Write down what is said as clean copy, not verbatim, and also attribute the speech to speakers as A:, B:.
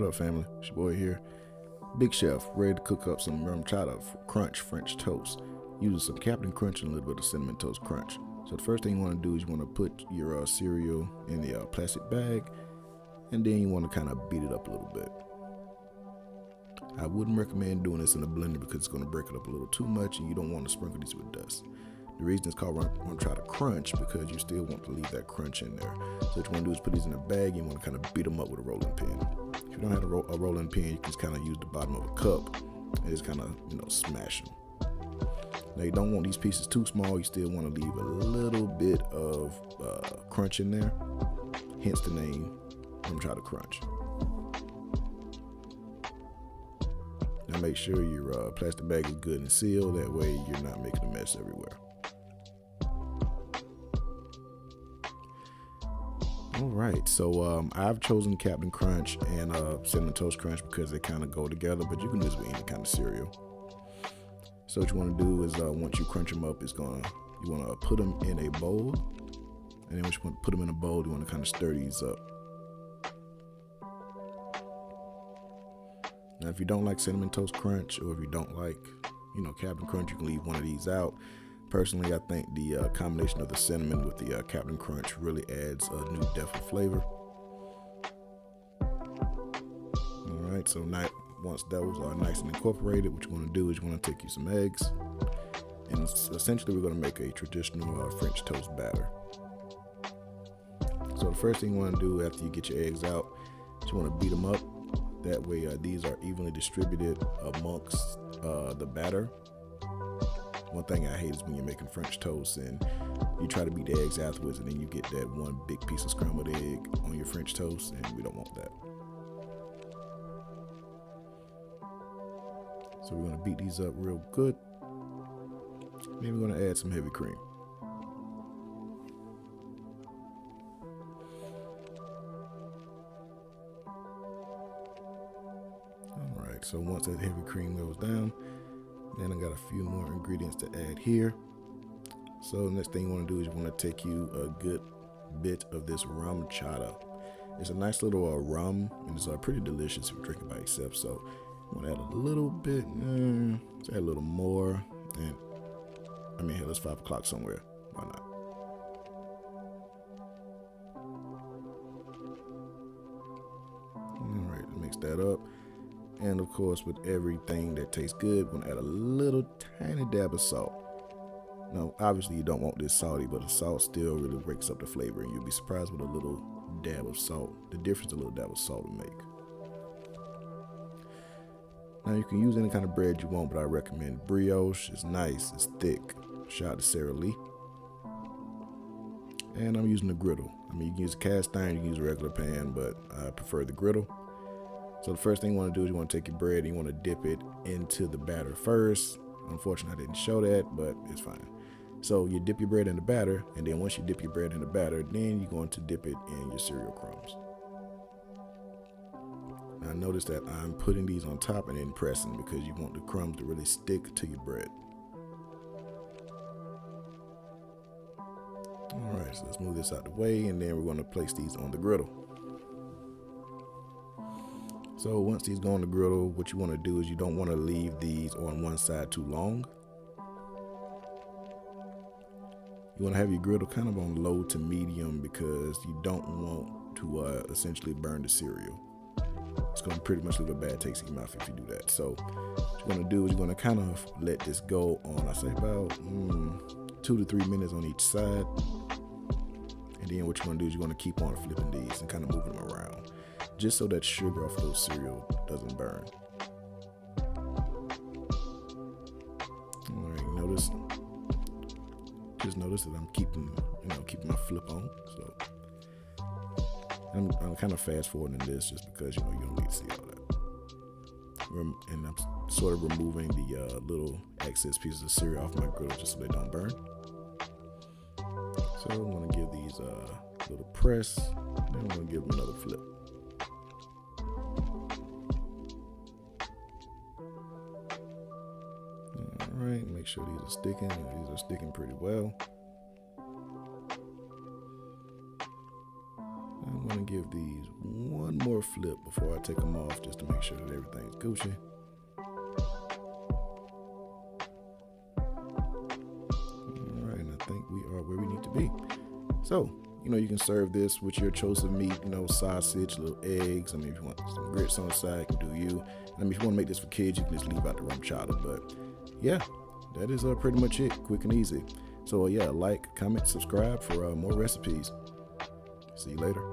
A: What up, family? It's your boy here, Big Chef, ready to cook up some Rumchata Crunch French toast using some Captain Crunch and a little bit of Cinnamon Toast Crunch. So the first thing you want to do is you want to put your cereal in the plastic bag, and then you want to kind of beat it up a little bit. I wouldn't recommend doing this in a blender because it's going to break it up a little too much, and you don't want to sprinkle these with dust. The reason it's called Rumchata Crunch because you still want to leave that crunch in there. So what you want to do is put these in a bag. You want to kind of beat them up with a rolling pin. If you don't have a rolling pin, you can just kind of use the bottom of a cup and just kind of smash them. Now you don't want these pieces too small. You still want to leave a little bit of crunch in there. Hence the name Rumchata Crunch. Now make sure your plastic bag is good and sealed. That way you're not making a mess everywhere. Alright, so I've chosen Captain Crunch and Cinnamon Toast Crunch because they kind of go together, but you can use any kind of cereal. So what you want to do is once you crunch them up, you want to put them in a bowl, and then once you want to put them in a bowl, you want to kind of stir these up. Now if you don't like Cinnamon Toast Crunch, or if you don't like Captain Crunch, you can leave one of these out. Personally, I think the combination of the cinnamon with the Captain Crunch really adds a new depth of flavor. Alright, so now once those are nice and incorporated, what you want to do is you want to take you some eggs, and essentially we're going to make a traditional French toast batter. So the first thing you want to do after you get your eggs out is you want to beat them up. That way these are evenly distributed amongst the batter. One thing I hate is when you're making French toast and you try to beat the eggs afterwards, and then you get that one big piece of scrambled egg on your French toast, and we don't want that. So we're going to beat these up real good. Then we're going to add some heavy cream. Alright, so once that heavy cream goes down, then I got a few more ingredients to add here. So the next thing you want to do is you want to take you a good bit of this Rumchata. It's a nice little rum, and it's pretty delicious if you drink it by itself. So I'm going to add a little bit, let's add a little more. And I mean, hell, it's 5 o'clock somewhere. Why not? All right, mix that up. And of course, with everything that tastes good, we're gonna add a little tiny dab of salt. Now, obviously you don't want this salty, but the salt still really breaks up the flavor, and you'll be surprised with a little dab of salt, the difference a little dab of salt will make. Now you can use any kind of bread you want, but I recommend brioche. It's nice, it's thick. Shout out to Sarah Lee. And I'm using the griddle. I mean, you can use a cast iron, you can use a regular pan, but I prefer the griddle. So the first thing you want to do is you want to take your bread and you want to dip it into the batter first. Unfortunately, I didn't show that, but it's fine. So you dip your bread in the batter, and then once you dip your bread in the batter, then you're going to dip it in your cereal crumbs. Now notice that I'm putting these on top and then pressing because you want the crumbs to really stick to your bread. Alright, so let's move this out the way, and then we're going to place these on the griddle. So once these go on the griddle, what you want to do is you don't want to leave these on one side too long. You want to have your griddle kind of on low to medium because you don't want to essentially burn the cereal. It's going to pretty much leave a bad taste in your mouth if you do that. So what you're going to do is you're going to kind of let this go on, I say about 2 to 3 minutes on each side. And then what you're going to do is you're going to keep on flipping these and kind of moving them around, just so that sugar off those cereal doesn't burn. Alright, just notice that I'm keeping my flip on. So I'm kind of fast forwarding this just because you don't need to see all that. And I'm sort of removing the little excess pieces of cereal off my griddle just so they don't burn. So I'm going to give these a little press, and then I'm going to give them another flip. Alright, make sure these are sticking. These are sticking pretty well. I'm want to give these one more flip before I take them off, just to make sure that everything's Gucci. All right, and I think we are where we need to be. So, you can serve this with your chosen meat, sausage, little eggs. I mean, if you want some grits on the side, you can do you. I mean, if you want to make this for kids, you can just leave out the rumchata. But yeah, that is pretty much it. Quick and easy. So yeah, like, comment, subscribe for more recipes. See you later.